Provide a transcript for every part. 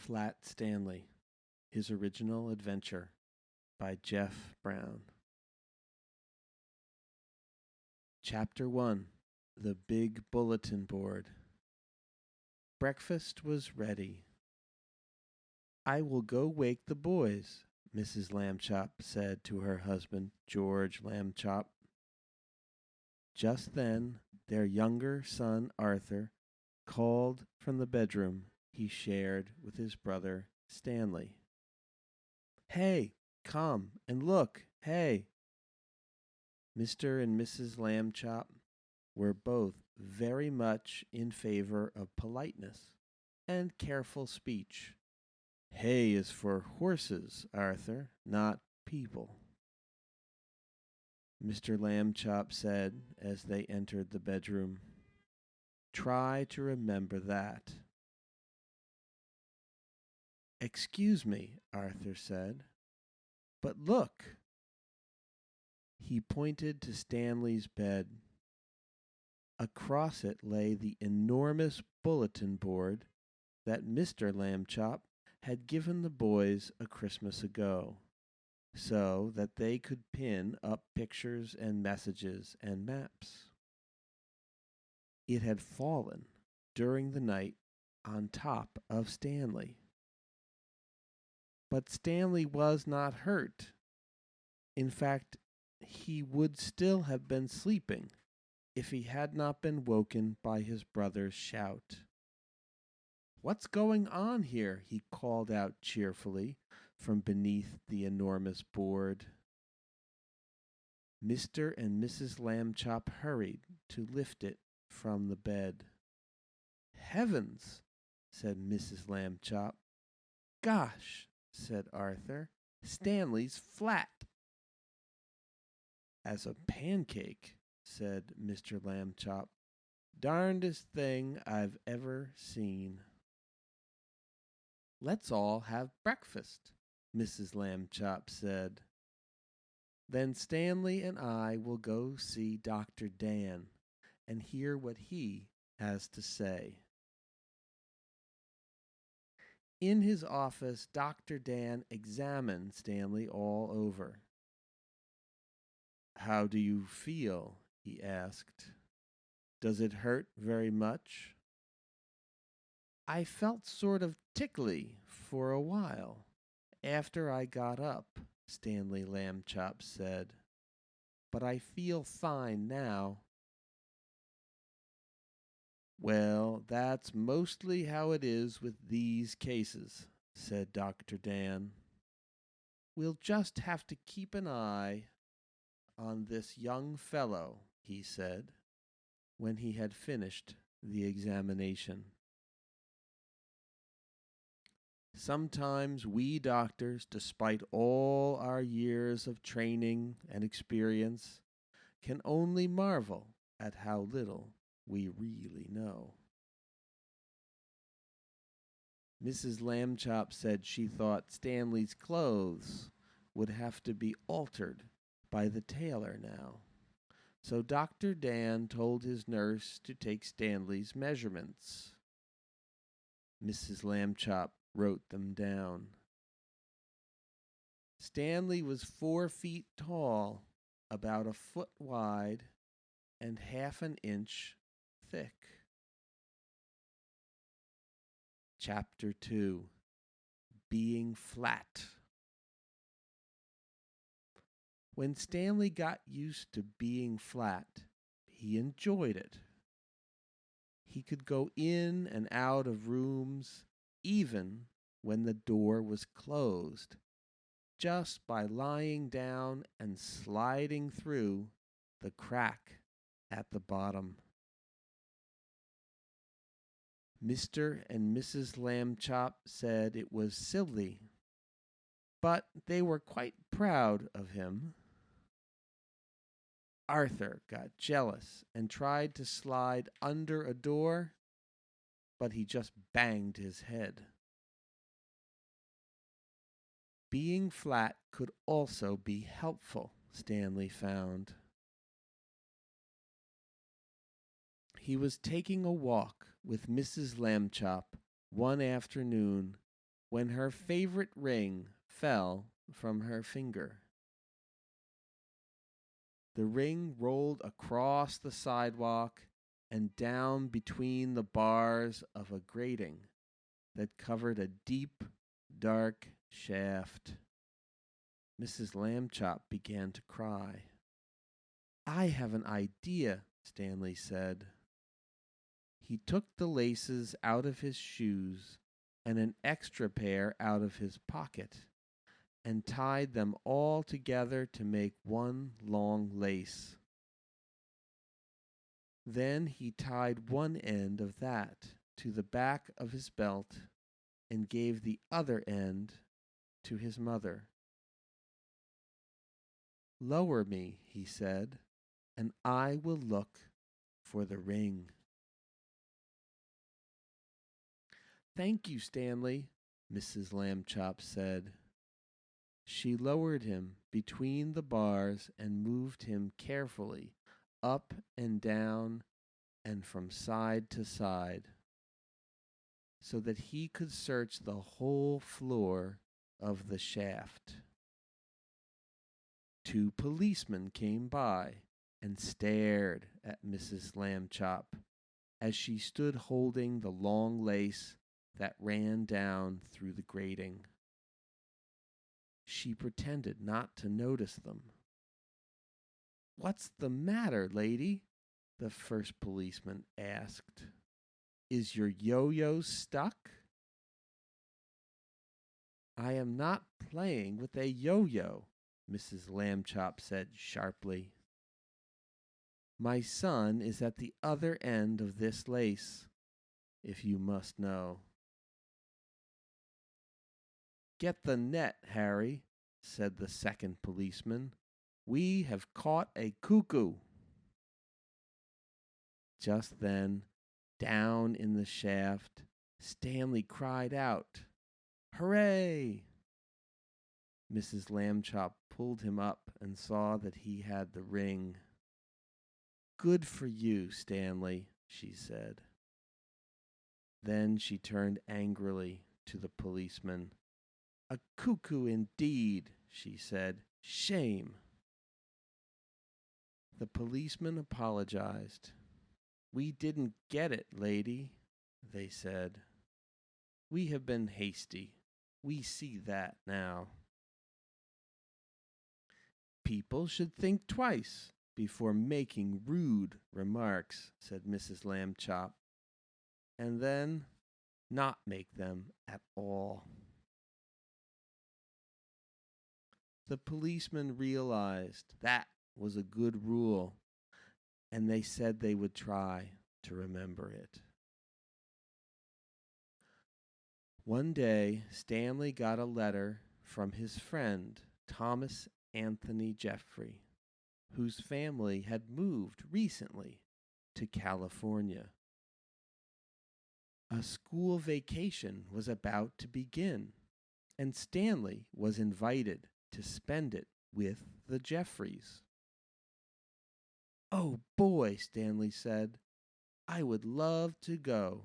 Flat Stanley, His Original Adventure by Jeff Brown. Chapter 1 The Big Bulletin Board. Breakfast was ready. "I will go wake the boys," Mrs. Lambchop said to her husband, George Lambchop. Just then, their younger son, Arthur, called from the bedroom he shared with his brother, Stanley. "Hey, come and look, hey!" Mr. and Mrs. Lambchop were both very much in favor of politeness and careful speech. "Hay is for horses, Arthur, not people," Mr. Lambchop said as they entered the bedroom. "Try to remember that." "Excuse me," Arthur said, "but look." He pointed to Stanley's bed. Across it lay the enormous bulletin board that Mr. Lambchop had given the boys a Christmas ago, so that they could pin up pictures and messages and maps. It had fallen during the night on top of Stanley. But Stanley was not hurt. In fact, he would still have been sleeping if he had not been woken by his brother's shout. "What's going on here?" he called out cheerfully from beneath the enormous board. Mr. and Mrs. Lambchop hurried to lift it from the bed. "Heavens!" said Mrs. Lambchop. "Gosh!" said Arthur. "Stanley's flat." "As a pancake," said Mr. Lambchop. "Darndest thing I've ever seen." "Let's all have breakfast," Mrs. Lambchop said. "Then Stanley and I will go see Dr. Dan and hear what he has to say." In his office, Dr. Dan examined Stanley all over. "How do you feel?" he asked. "Does it hurt very much?" "I felt sort of tickly for a while after I got up," Stanley Lambchop said. "But I feel fine now." "Well, that's mostly how it is with these cases," said Dr. Dan. "We'll just have to keep an eye on this young fellow," he said, when he had finished the examination. "Sometimes we doctors, despite all our years of training and experience, can only marvel at how little we really know." Mrs. Lambchop said she thought Stanley's clothes would have to be altered by the tailor now. So Dr. Dan told his nurse to take Stanley's measurements. Mrs. Lambchop wrote them down. Stanley was 4 feet tall, about a foot wide, and half an inch thick. Chapter 2 Being Flat. When Stanley got used to being flat, he enjoyed it. He could go in and out of rooms, even when the door was closed, just by lying down and sliding through the crack at the bottom. Mr. and Mrs. Lambchop said it was silly, but they were quite proud of him. Arthur got jealous and tried to slide under a door, but he just banged his head. Being flat could also be helpful, Stanley found. He was taking a walk with Mrs. Lambchop one afternoon when her favorite ring fell from her finger. The ring rolled across the sidewalk and down between the bars of a grating that covered a deep, dark shaft. Mrs. Lambchop began to cry. I have an idea, Stanley said. He took the laces out of his shoes and an extra pair out of his pocket and tied them all together to make one long lace. Then he tied one end of that to the back of his belt and gave the other end to his mother. Lower me, he said, and I will look for the ring. Thank you, Stanley, Mrs. Lambchop said. She lowered him between the bars and moved him carefully up and down and from side to side, so that he could search the whole floor of the shaft. 2 policemen came by and stared at Mrs. Lambchop as she stood holding the long lace that ran down through the grating. She pretended not to notice them. What's the matter, lady? The first policeman asked. Is your yo-yo stuck? I am not playing with a yo-yo, Mrs. Lambchop said sharply. My son is at the other end of this lace, if you must know. Get the net, Harry, said the second policeman. We have caught a cuckoo. Just then, down in the shaft, Stanley cried out, Hooray! Mrs. Lambchop pulled him up and saw that he had the ring. Good for you, Stanley, she said. Then she turned angrily to the policeman. A cuckoo indeed, she said. Shame. The policeman apologized. We didn't get it, lady, they said. We have been hasty. We see that now. People should think twice before making rude remarks, said Mrs. Lambchop, and then not make them at all. The policemen realized that was a good rule, and they said they would try to remember it. One day, Stanley got a letter from his friend, Thomas Anthony Jeffrey, whose family had moved recently to California. A school vacation was about to begin, and Stanley was invited to spend it with the Jeffreys. Oh boy, Stanley said, I would love to go.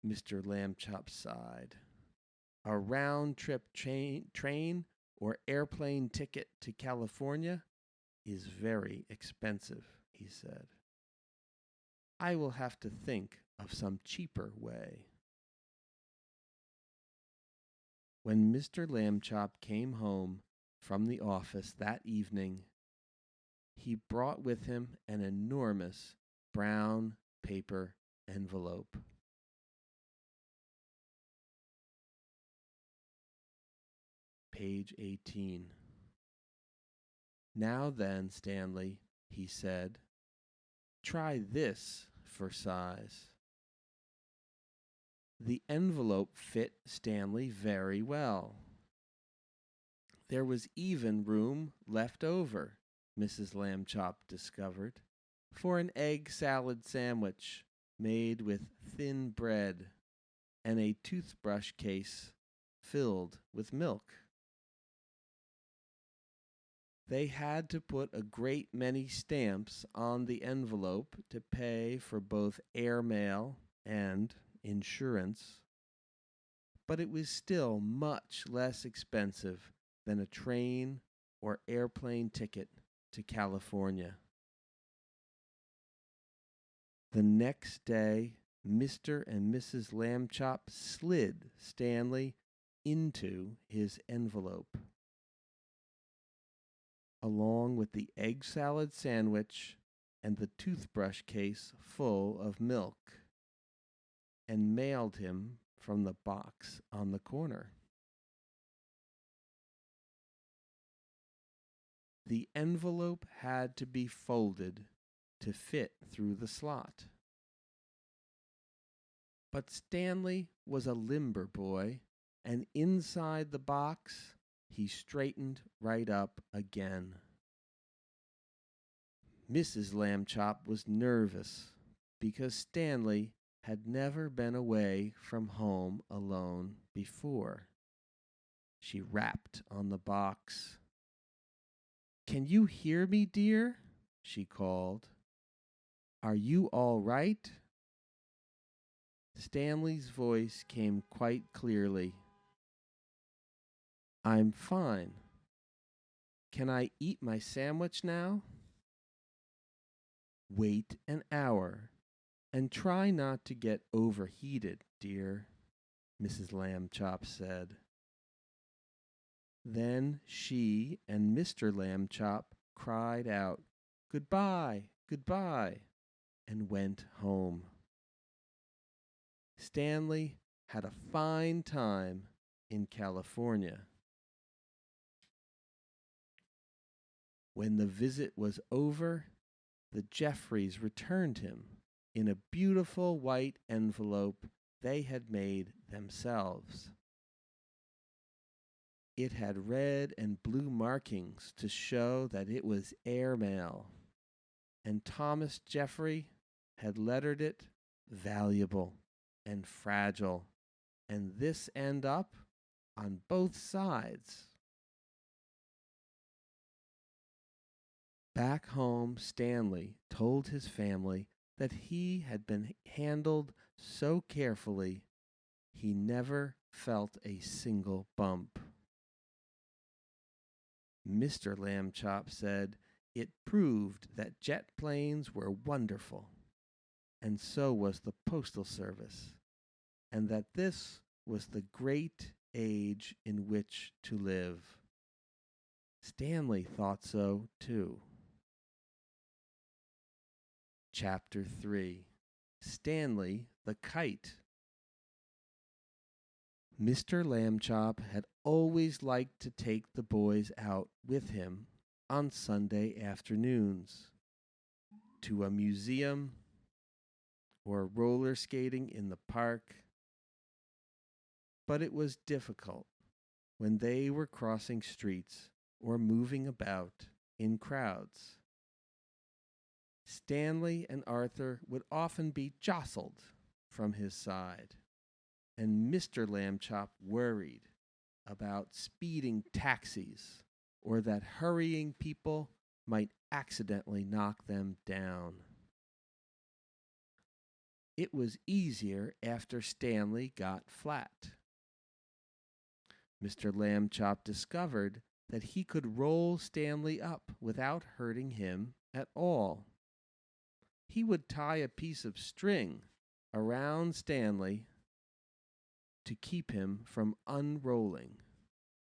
Mr. Lambchop sighed. A round-trip train or airplane ticket to California is very expensive, he said. I will have to think of some cheaper way. When Mr. Lambchop came home from the office that evening, he brought with him an enormous brown paper envelope. Page 18. Now then, Stanley, he said, try this for size. The envelope fit Stanley very well. There was even room left over, Mrs. Lambchop discovered, for an egg salad sandwich made with thin bread and a toothbrush case filled with milk. They had to put a great many stamps on the envelope to pay for both airmail and insurance, but it was still much less expensive than a train or airplane ticket to California. The next day, Mr. and Mrs. Lambchop slid Stanley into his envelope, along with the egg salad sandwich and the toothbrush case full of milk, and mailed him from the box on the corner. The envelope had to be folded to fit through the slot. But Stanley was a limber boy, and inside the box he straightened right up again. Mrs. Lambchop was nervous because Stanley had never been away from home alone before. She rapped on the box. "Can you hear me, dear?" she called. "Are you all right?" Stanley's voice came quite clearly. "I'm fine. Can I eat my sandwich now?" "Wait an hour and try not to get overheated, dear," Mrs. Lambchop said. Then she and Mr. Lambchop cried out, "Goodbye, goodbye," and went home. Stanley had a fine time in California. When the visit was over, the Jeffreys returned him in a beautiful white envelope they had made themselves. It had red and blue markings to show that it was airmail, and Thomas Jeffrey had lettered it valuable and fragile, and this end up on both sides. Back home, Stanley told his family that he had been handled so carefully he never felt a single bump. Mr. Lambchop said it proved that jet planes were wonderful, and so was the Postal Service, and that this was the great age in which to live. Stanley thought so, too. Chapter 3. Stanley the Kite. Mr. Lambchop had always liked to take the boys out with him on Sunday afternoons to a museum or roller skating in the park, but it was difficult when they were crossing streets or moving about in crowds. Stanley and Arthur would often be jostled from his side, and Mr. Lambchop worried about speeding taxis or that hurrying people might accidentally knock them down. It was easier after Stanley got flat. Mr. Lambchop discovered that he could roll Stanley up without hurting him at all. He would tie a piece of string around Stanley to keep him from unrolling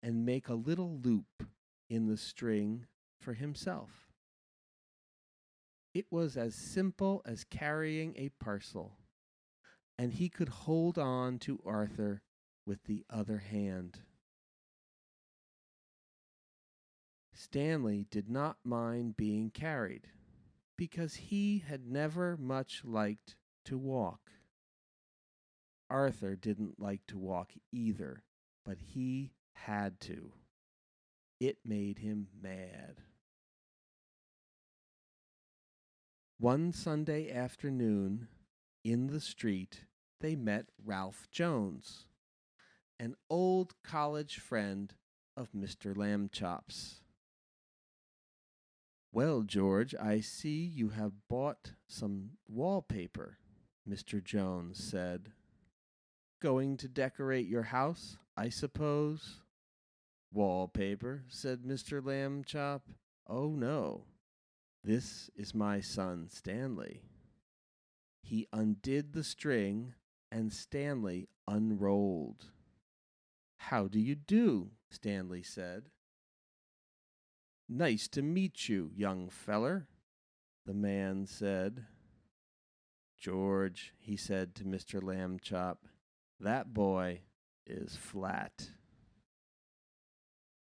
and make a little loop in the string for himself. It was as simple as carrying a parcel, and he could hold on to Arthur with the other hand. Stanley did not mind being carried because he had never much liked to walk. Arthur didn't like to walk either, but he had to. It made him mad. One Sunday afternoon, in the street, they met Ralph Jones, an old college friend of Mr. Lambchop's. "Well, George, I see you have bought some wallpaper," Mr. Jones said. Going to decorate your house, I suppose? Wallpaper, said Mr. Lambchop. Oh no, this is my son Stanley. He undid the string, and Stanley unrolled. How do you do? Stanley said. Nice to meet you, young feller, the man said. George, he said to Mr. Lambchop, that boy is flat.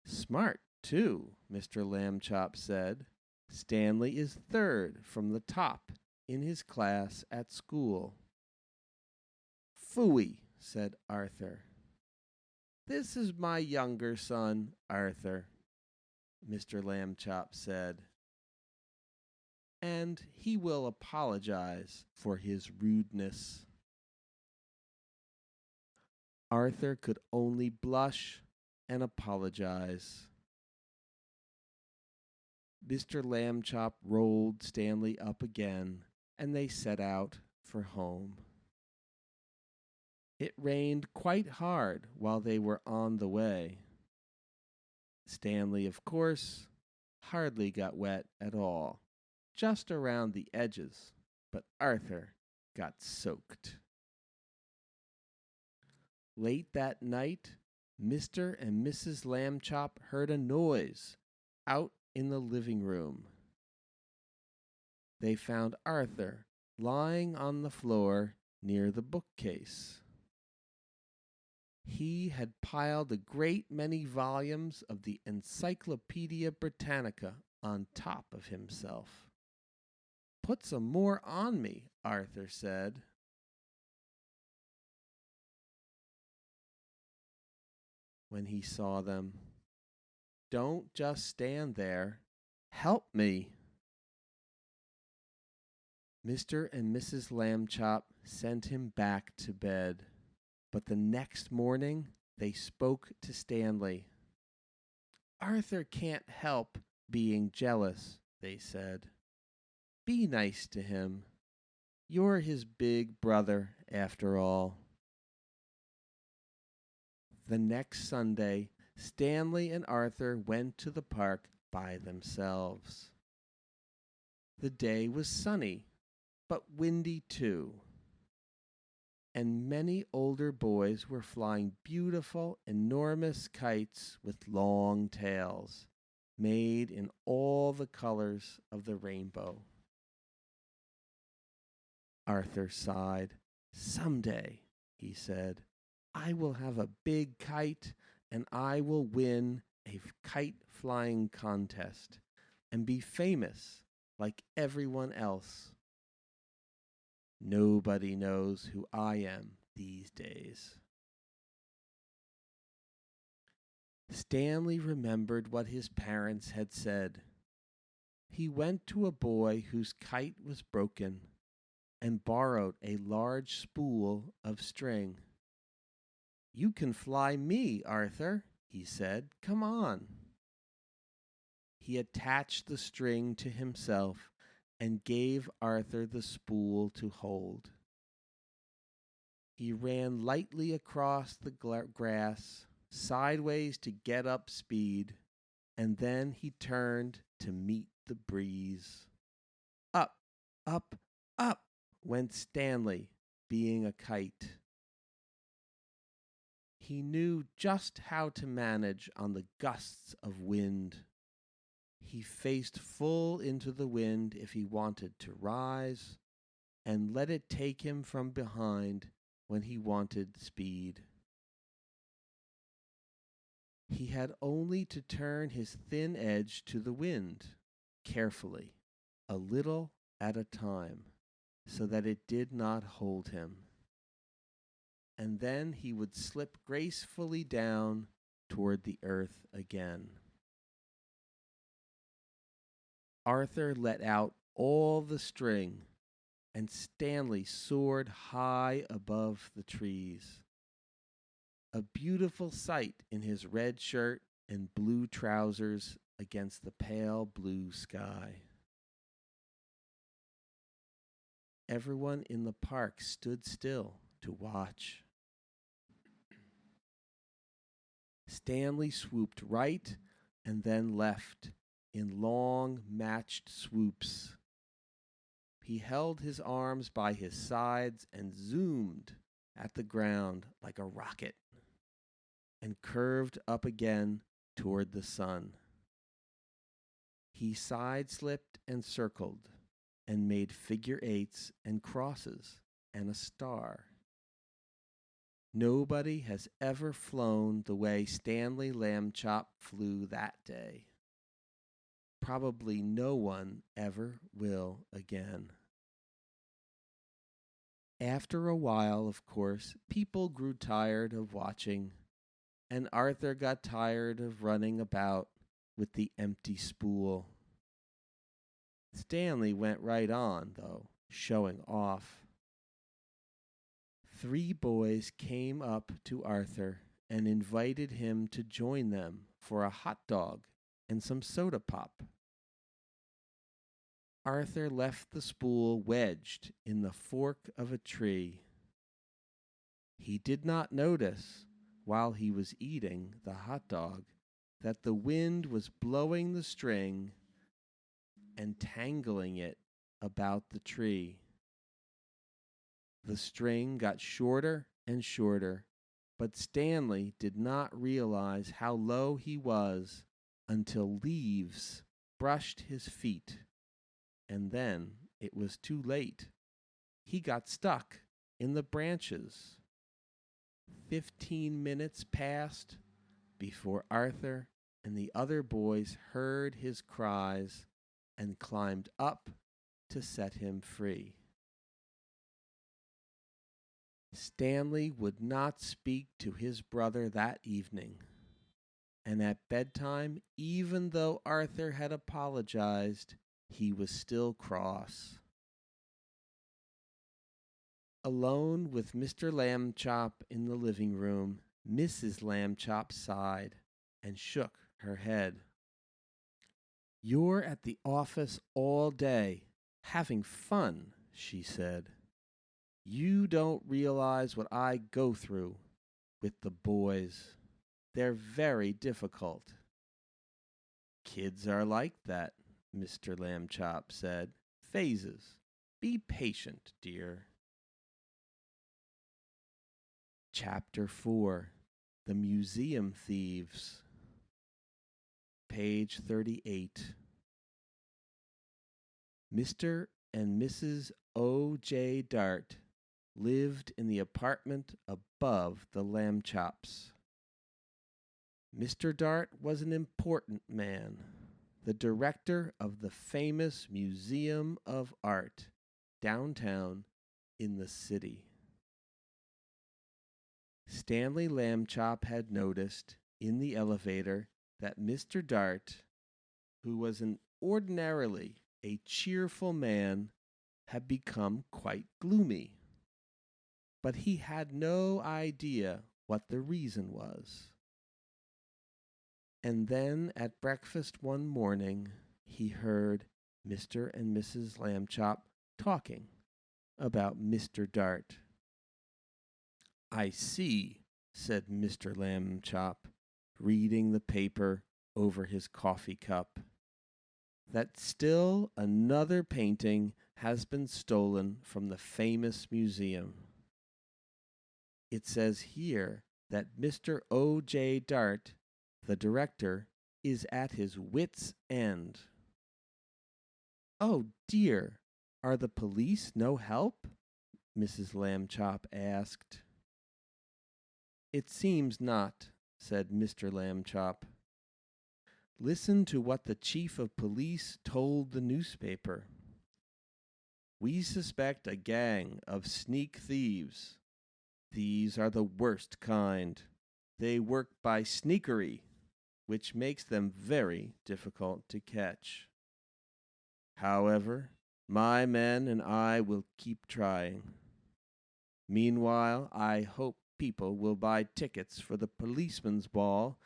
Smart, too, Mr. Lambchop said. Stanley is third from the top in his class at school. Phooey, said Arthur. This is my younger son, Arthur, Mr. Lambchop said, and he will apologize for his rudeness. Arthur could only blush and apologize. Mr. Lambchop rolled Stanley up again, and they set out for home. It rained quite hard while they were on the way. Stanley, of course, hardly got wet at all, just around the edges, but Arthur got soaked. Late that night, Mr. and Mrs. Lambchop heard a noise out in the living room. They found Arthur lying on the floor near the bookcase. He had piled a great many volumes of the Encyclopedia Britannica on top of himself. Put some more on me, Arthur said. When he saw them, don't just stand there. Help me. Mr. and Mrs. Lambchop sent him back to bed, but the next morning they spoke to Stanley. Arthur can't help being jealous, they said. Be nice to him. You're his big brother, after all. The next Sunday, Stanley and Arthur went to the park by themselves. The day was sunny, but windy too, and many older boys were flying beautiful, enormous kites with long tails, made in all the colors of the rainbow. Arthur sighed. Someday, he said, I will have a big kite, and I will win a kite flying contest and be famous like everyone else. Nobody knows who I am these days. Stanley remembered what his parents had said. He went to a boy whose kite was broken and borrowed a large spool of string. You can fly me, Arthur, he said. Come on. He attached the string to himself and gave Arthur the spool to hold. He ran lightly across the grass, sideways to get up speed, and then he turned to meet the breeze. Up, up, up went Stanley, being a kite. He knew just how to manage on the gusts of wind. He faced full into the wind if he wanted to rise, and let it take him from behind when he wanted speed. He had only to turn his thin edge to the wind, carefully, a little at a time, so that it did not hold him. And then he would slip gracefully down toward the earth again. Arthur let out all the string, and Stanley soared high above the trees. A beautiful sight in his red shirt and blue trousers against the pale blue sky. Everyone in the park stood still to watch. Stanley swooped right and then left in long matched swoops. He held his arms by his sides and zoomed at the ground like a rocket and curved up again toward the sun. He side-slipped and circled and made figure eights and crosses and a star. Nobody has ever flown the way Stanley Lambchop flew that day. Probably no one ever will again. After a while, of course, people grew tired of watching, and Arthur got tired of running about with the empty spool. Stanley went right on, though, showing off. 3 boys came up to Arthur and invited him to join them for a hot dog and some soda pop. Arthur left the spool wedged in the fork of a tree. He did not notice, while he was eating the hot dog, that the wind was blowing the string and tangling it about the tree. The string got shorter and shorter, but Stanley did not realize how low he was until leaves brushed his feet, and then it was too late. He got stuck in the branches. 15 minutes passed before Arthur and the other boys heard his cries and climbed up to set him free. Stanley would not speak to his brother that evening, and at bedtime, even though Arthur had apologized, he was still cross. Alone with Mr. Lambchop in the living room, Mrs. Lambchop sighed and shook her head. "You're at the office all day, having fun," she said. "You don't realize what I go through with the boys. They're very difficult." "Kids are like that," Mr. Lambchop said. "Phases. Be patient, dear." Chapter 4. The Museum Thieves. Page 38. Mr. and Mrs. O.J. Dart lived in the apartment above the Lambchops. Mr. Dart was an important man, the director of the famous Museum of Art downtown in the city. Stanley Lambchop had noticed in the elevator that Mr. Dart, who was ordinarily a cheerful man, had become quite gloomy. But he had no idea what the reason was. And then at breakfast one morning, he heard Mr. and Mrs. Lambchop talking about Mr. Dart. "I see," said Mr. Lambchop, reading the paper over his coffee cup, "that still another painting has been stolen from the famous museum. It says here that Mr. O.J. Dart, the director, is at his wits' end." "Oh dear, are the police no help?" Mrs. Lambchop asked. "It seems not," said Mr. Lambchop. "Listen to what the chief of police told the newspaper. 'We suspect a gang of sneak thieves. These are the worst kind. They work by sneakery, which makes them very difficult to catch. However, my men and I will keep trying. Meanwhile, I hope people will buy tickets for the policeman's ball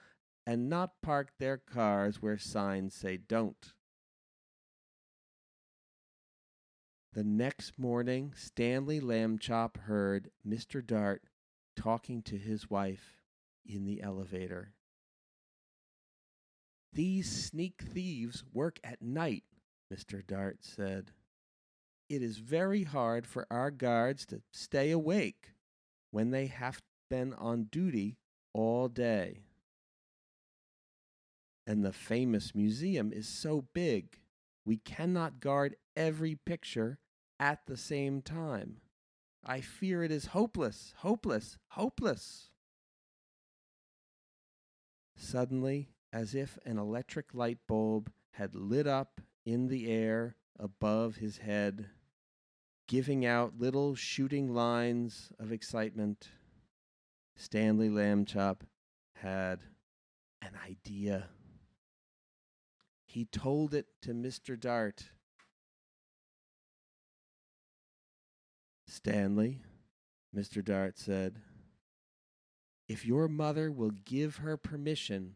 and not park their cars where signs say don't.'" The next morning, Stanley Lambchop heard Mr. Dart talking to his wife in the elevator. These sneak thieves work at night, Mr. Dart said. It is very hard for our guards to stay awake when they have been on duty all day. And the famous museum is so big, we cannot guard every picture at the same time. I fear it is hopeless, hopeless, hopeless. Suddenly, as if an electric light bulb had lit up in the air above his head, giving out little shooting lines of excitement, Stanley Lambchop had an idea. He told it to Mr. Dart. Stanley, Mr. Dart said, if your mother will give her permission,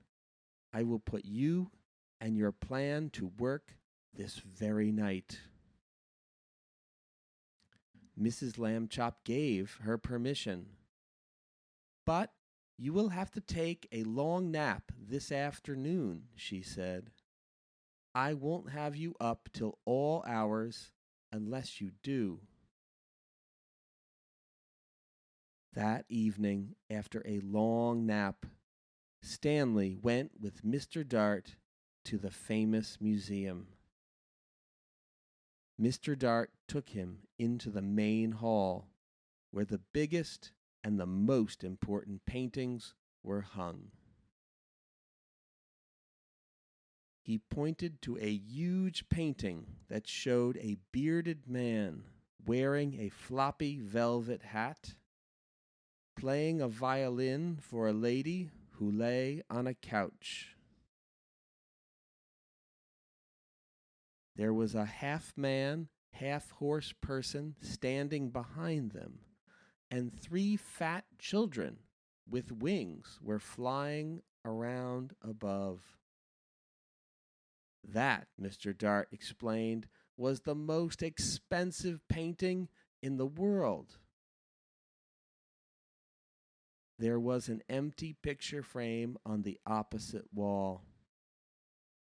I will put you and your plan to work this very night. Mrs. Lambchop gave her permission. But you will have to take a long nap this afternoon, she said. I won't have you up till all hours unless you do. That evening, after a long nap, Stanley went with Mr. Dart to the famous museum. Mr. Dart took him into the main hall, where the biggest and the most important paintings were hung. He pointed to a huge painting that showed a bearded man wearing a floppy velvet hat, playing a violin for a lady who lay on a couch. There was a half-man, half-horse person standing behind them, and 3 fat children with wings were flying around above. That, Mr. Dart explained, was the most expensive painting in the world. There was an empty picture frame on the opposite wall.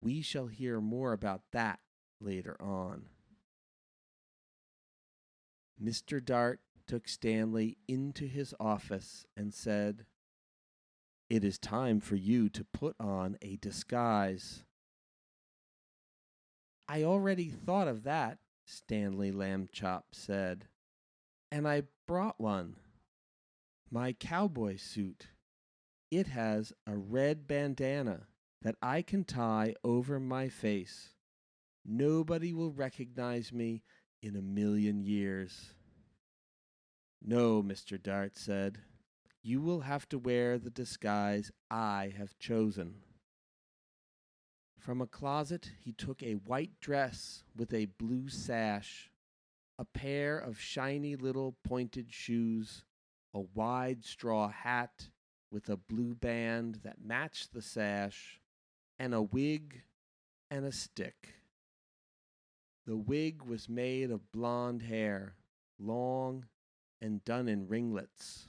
We shall hear more about that later on. Mr. Dart took Stanley into his office and said, "It is time for you to put on a disguise." "I already thought of that," Stanley Lambchop said, "and I brought one. My cowboy suit. It has a red bandana that I can tie over my face. Nobody will recognize me in a million years." "No," Mr. Dart said. "You will have to wear the disguise I have chosen." From a closet he took a white dress with a blue sash, a pair of shiny little pointed shoes, a wide straw hat with a blue band that matched the sash, and a wig and a stick. The wig was made of blonde hair, long and done in ringlets.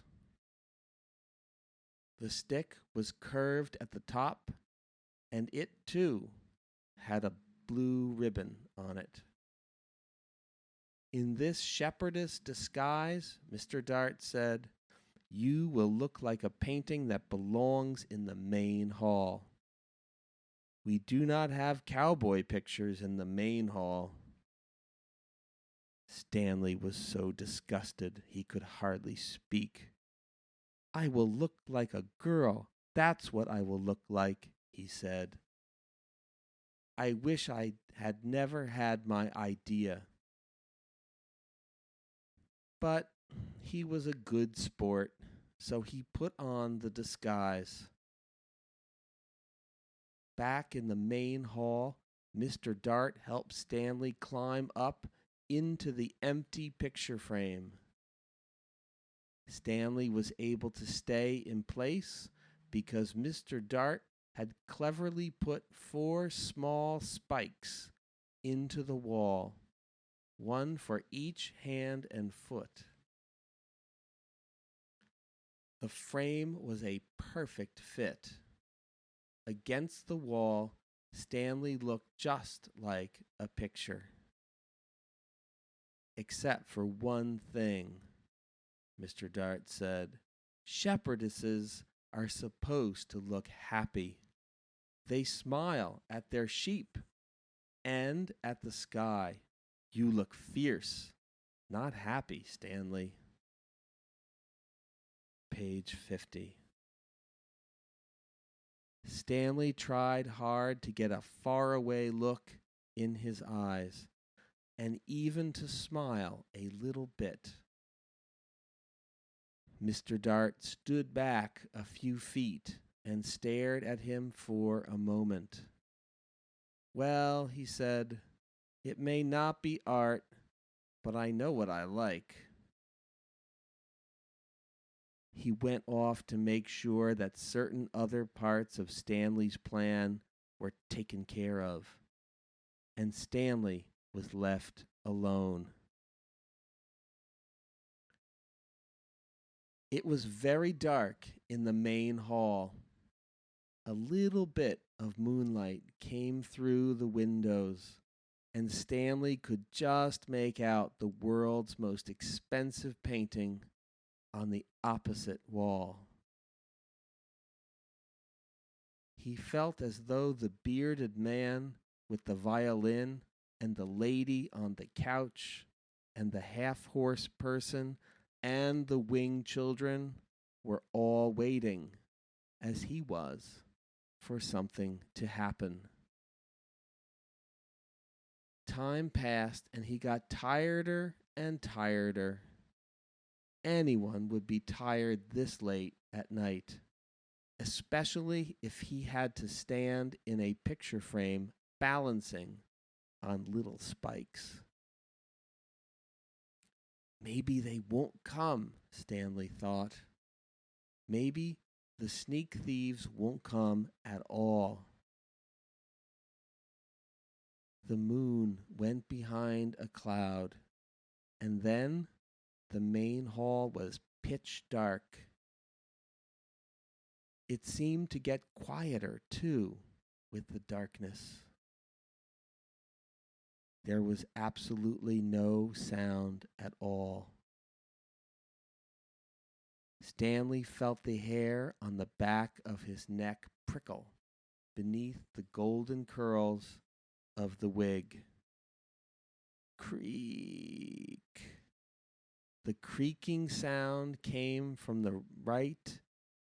The stick was curved at the top, and it, too, had a blue ribbon on it. "In this shepherdess disguise," Mr. Dart said, "you will look like a painting that belongs in the main hall. We do not have cowboy pictures in the main hall." Stanley was so disgusted he could hardly speak. "I will look like a girl, that's what I will look like," he said. "I wish I had never had my idea." But he was a good sport, so he put on the disguise. Back in the main hall, Mr. Dart helped Stanley climb up into the empty picture frame. Stanley was able to stay in place because Mr. Dart had cleverly put 4 small spikes into the wall, one for each hand and foot. The frame was a perfect fit. Against the wall, Stanley looked just like a picture, except for one thing, Mr. Dart said. Shepherdesses are supposed to look happy. They smile at their sheep and at the sky. You look fierce, not happy, Stanley. Page 50. Stanley tried hard to get a faraway look in his eyes, and even to smile a little bit. Mr. Dart stood back a few feet and stared at him for a moment. Well, he said, it may not be art, but I know what I like. He went off to make sure that certain other parts of Stanley's plan were taken care of, and Stanley was left alone. It was very dark in the main hall. A little bit of moonlight came through the windows, and Stanley could just make out the world's most expensive painting on the opposite wall. He felt as though the bearded man with the violin and the lady on the couch and the half-horse person and the winged children were all waiting, as he was, for something to happen. Time passed and he got tireder and tireder. Anyone would be tired this late at night, especially if he had to stand in a picture frame balancing on little spikes. Maybe they won't come, Stanley thought. Maybe the sneak thieves won't come at all. The moon went behind a cloud, and then the main hall was pitch dark. It seemed to get quieter, too, with the darkness. There was absolutely no sound at all. Stanley felt the hair on the back of his neck prickle beneath the golden curls of the wig. Creak. The creaking sound came from the right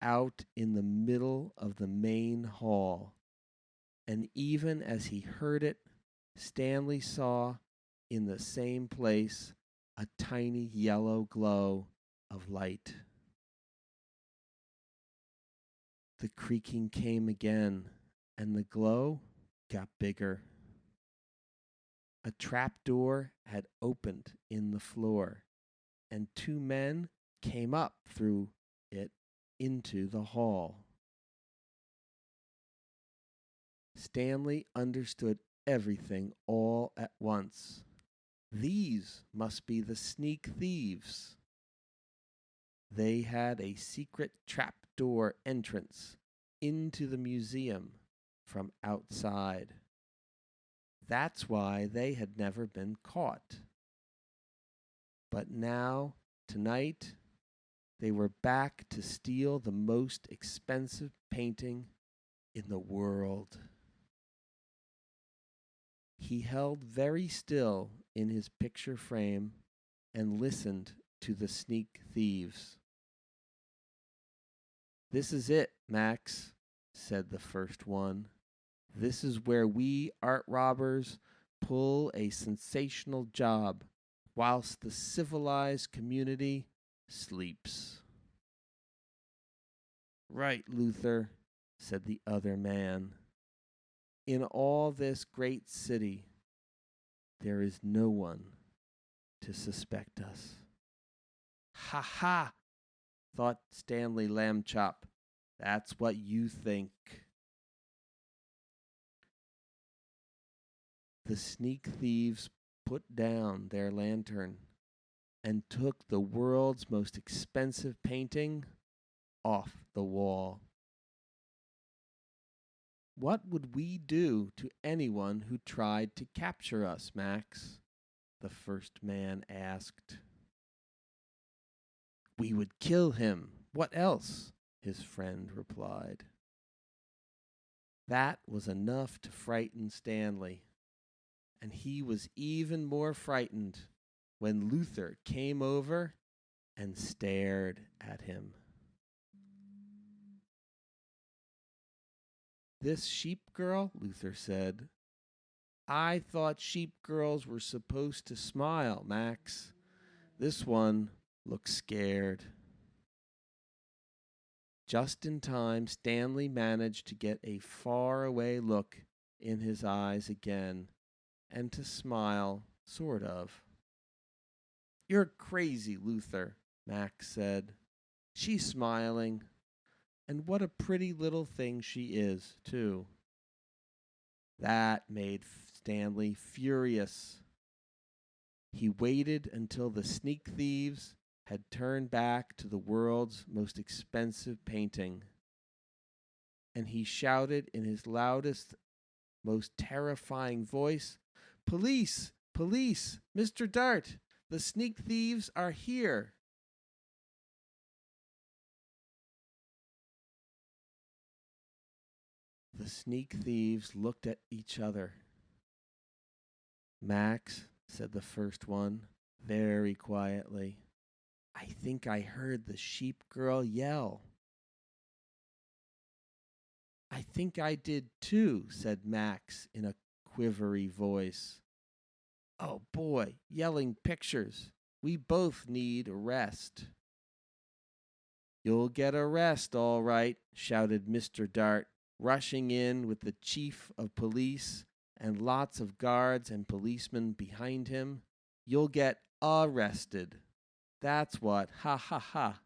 out in the middle of the main hall, and even as he heard it, Stanley saw in the same place a tiny yellow glow of light. The creaking came again, and the glow got bigger. A trapdoor had opened in the floor, and two men came up through it into the hall. Stanley understood everything all at once. These must be the sneak thieves. They had a secret trapdoor entrance into the museum from outside. That's why they had never been caught. But now, tonight, they were back to steal the most expensive painting in the world. He held very still in his picture frame and listened to the sneak thieves. This is it, Max, said the first one. This is where we art robbers pull a sensational job whilst the civilized community sleeps. Right, Luther, said the other man. In all this great city, there is no one to suspect us. Ha ha, thought Stanley Lambchop. That's what you think. The sneak thieves put down their lantern and took the world's most expensive painting off the wall. What would we do to anyone who tried to capture us, Max? The first man asked. We would kill him. What else? His friend replied. That was enough to frighten Stanley, and he was even more frightened when Luther came over and stared at him. This sheep girl, Luther said. I thought sheep girls were supposed to smile, Max. This one looks scared. Just in time, Stanley managed to get a faraway look in his eyes again and to smile, sort of. You're crazy, Luther, Max said. She's smiling, and what a pretty little thing she is, too. That made Stanley furious. He waited until the sneak thieves had turned back to the world's most expensive painting, and he shouted in his loudest, most terrifying voice, Police! Police! Mr. Dart! The sneak thieves are here! The sneak thieves looked at each other. Max, said the first one, very quietly, I think I heard the sheep girl yell. I think I did too, said Max in a quivery voice. Oh boy, yelling pictures. We both need a rest. You'll get a rest, all right, shouted Mr. Dart, rushing in with the chief of police and lots of guards and policemen behind him. You'll get arrested. That's what, ha ha ha.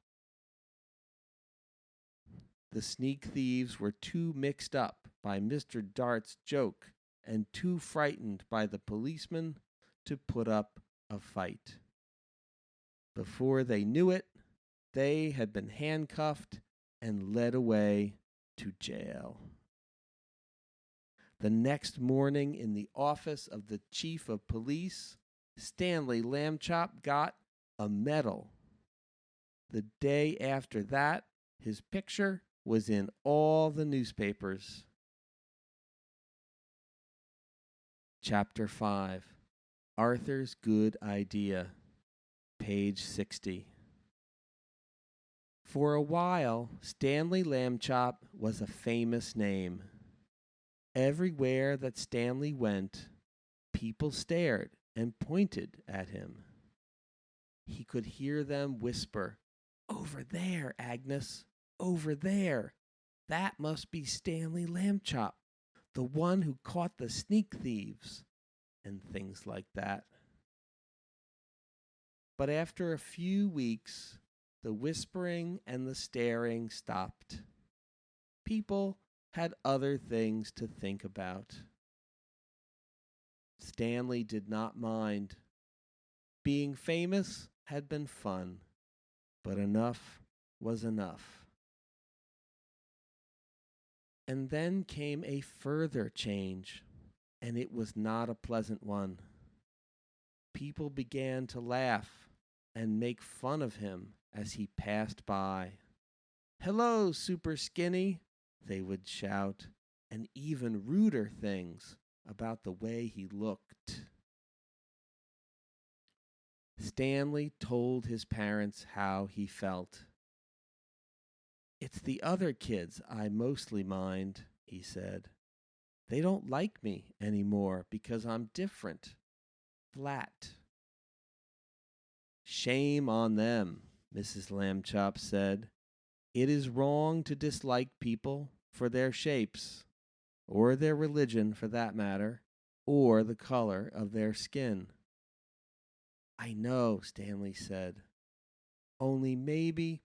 The sneak thieves were too mixed up by Mr. Dart's joke and too frightened by the policeman to put up a fight. Before they knew it, they had been handcuffed and led away to jail. The next morning in the office of the chief of police, Stanley Lambchop got a medal. The day after that, his picture was in all the newspapers. Chapter 5. Arthur's Good Idea. Page 60. For a while, Stanley Lambchop was a famous name. Everywhere that Stanley went, people stared and pointed at him. He could hear them whisper, Over there, Agnes, over there. That must be Stanley Lambchop, the one who caught the sneak thieves, and things like that. But after a few weeks, the whispering and the staring stopped. People had other things to think about. Stanley did not mind. Being famous had been fun, but enough was enough. And then came a further change, and it was not a pleasant one. People began to laugh and make fun of him as he passed by. Hello, Super Skinny, they would shout, and even ruder things about the way he looked. Stanley told his parents how he felt. It's the other kids I mostly mind, he said. They don't like me anymore because I'm different, flat. Shame on them, Mrs. Lambchop said. It is wrong to dislike people for their shapes, or their religion for that matter, or the color of their skin. I know, Stanley said. Only maybe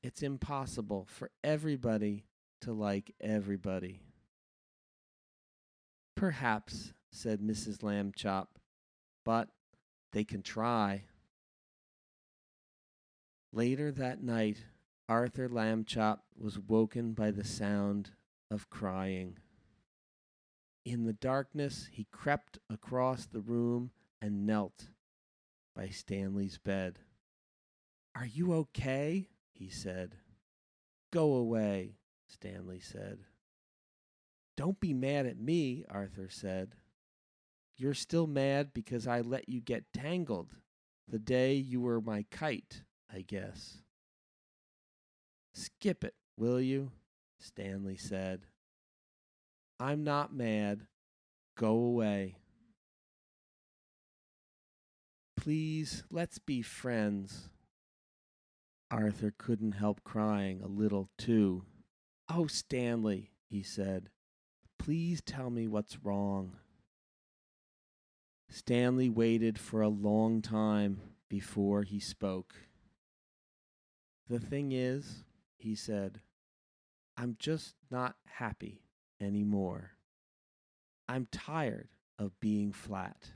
it's impossible for everybody to like everybody. Perhaps, said Mrs. Lambchop, but they can try. Later that night, Arthur Lambchop was woken by the sound of crying. In the darkness, he crept across the room and knelt by Stanley's bed. "Are you okay?" he said. "Go away," Stanley said. "Don't be mad at me," Arthur said. "You're still mad because I let you get tangled the day you were my kite, I guess." "Skip it, will you?" Stanley said. "I'm not mad. Go away. Please, let's be friends." Arthur couldn't help crying a little, too. "Oh, Stanley," he said, "please tell me what's wrong." Stanley waited for a long time before he spoke. "The thing is," he said, "I'm just not happy anymore. I'm tired of being flat.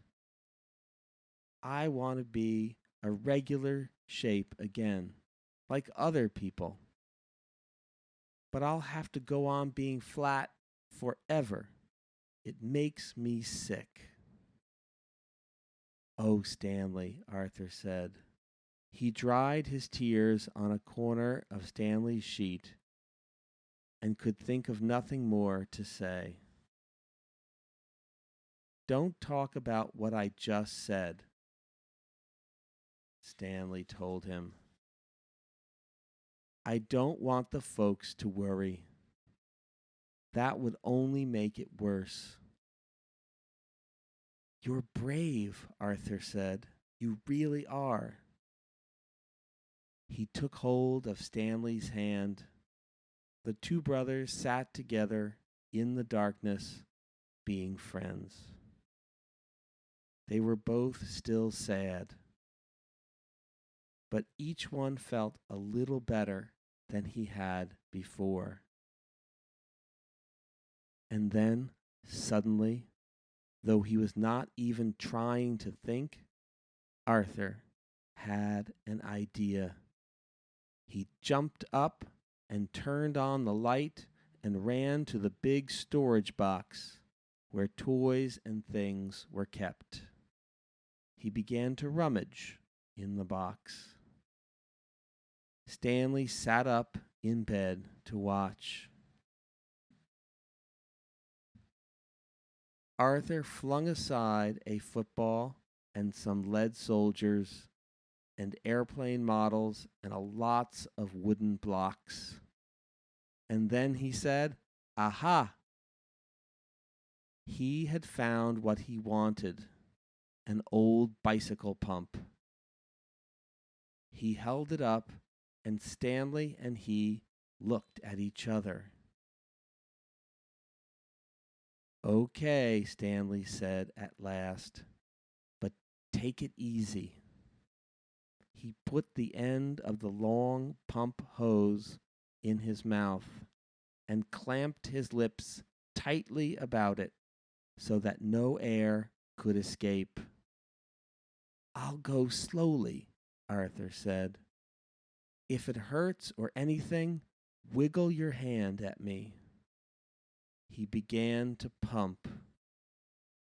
I want to be a regular shape again, like other people. But I'll have to go on being flat forever. It makes me sick." "Oh, Stanley," Arthur said. He dried his tears on a corner of Stanley's sheet and could think of nothing more to say. "Don't talk about what I just said," Stanley told him. "I don't want the folks to worry. That would only make it worse." "You're brave," Arthur said. "You really are." He took hold of Stanley's hand. The two brothers sat together in the darkness, being friends. They were both still sad, but each one felt a little better than he had before. And then, suddenly, though he was not even trying to think, Arthur had an idea. He jumped up and turned on the light and ran to the big storage box where toys and things were kept. He began to rummage in the box. Stanley sat up in bed to watch. Arthur flung aside a football and some lead soldiers and airplane models and lots of wooden blocks. And then he said, "Aha!" He had found what he wanted, an old bicycle pump. He held it up, and Stanley and he looked at each other. "Okay," Stanley said at last, "but take it easy." He put the end of the long pump hose in his mouth and clamped his lips tightly about it so that no air could escape. "I'll go slowly," Arthur said. "If it hurts or anything, wiggle your hand at me." He began to pump.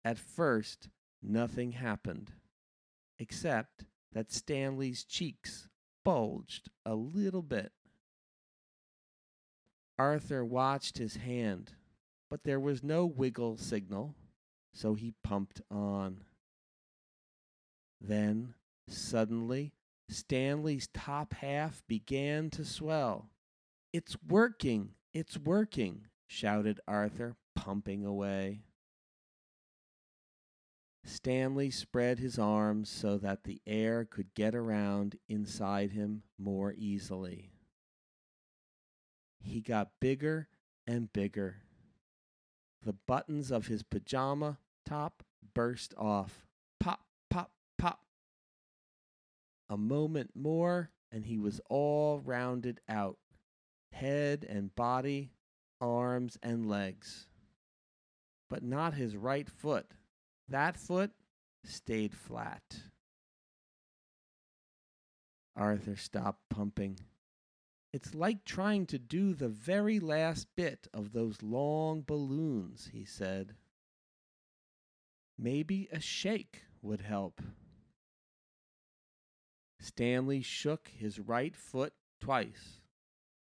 At first, nothing happened, except that Stanley's cheeks bulged a little bit. Arthur watched his hand, but there was no wiggle signal, so he pumped on. Then, suddenly, Stanley's top half began to swell. "It's working! It's working!" shouted Arthur, pumping away. Stanley spread his arms so that the air could get around inside him more easily. He got bigger and bigger. The buttons of his pajama top burst off. Pop, pop, pop. A moment more, and he was all rounded out. Head and body, arms and legs. But not his right foot. That foot stayed flat. Arthur stopped pumping. "It's like trying to do the very last bit of those long balloons," he said. Maybe a shake would help. Stanley shook his right foot twice,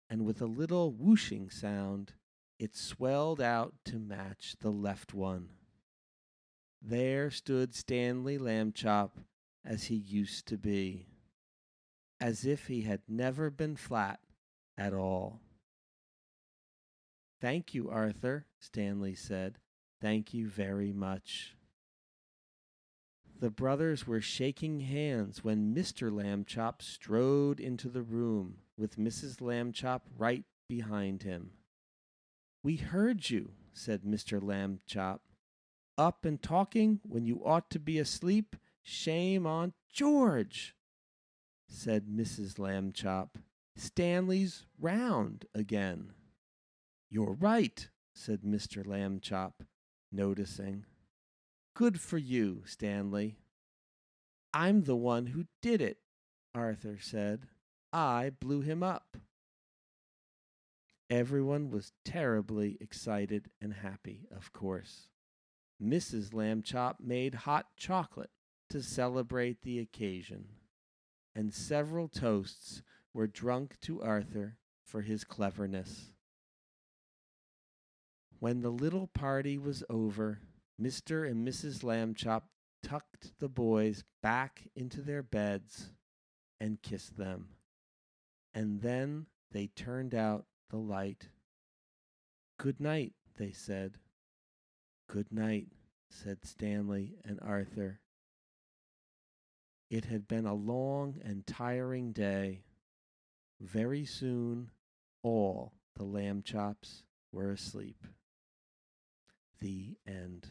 and with a little whooshing sound, it swelled out to match the left one. There stood Stanley Lambchop as he used to be, as if he had never been flat at all. Thank you, Arthur, Stanley said. Thank you very much. The brothers were shaking hands when Mr. Lambchop strode into the room with Mrs. Lambchop right behind him. We heard you, said Mr. Lambchop. Up and talking when you ought to be asleep? Shame on George, said Mrs. Lambchop. Stanley's round again. You're right, said Mr. Lambchop, noticing. Good for you, Stanley. I'm the one who did it, Arthur said. I blew him up. Everyone was terribly excited and happy, of course. Mrs. Lambchop made hot chocolate to celebrate the occasion, and several toasts were drunk to Arthur for his cleverness. When the little party was over, Mr. and Mrs. Lambchop tucked the boys back into their beds and kissed them, and then they turned out the light. Good night, they said. Good night, said Stanley and Arthur. It had been a long and tiring day. Very soon, all the Lambchops were asleep. The end.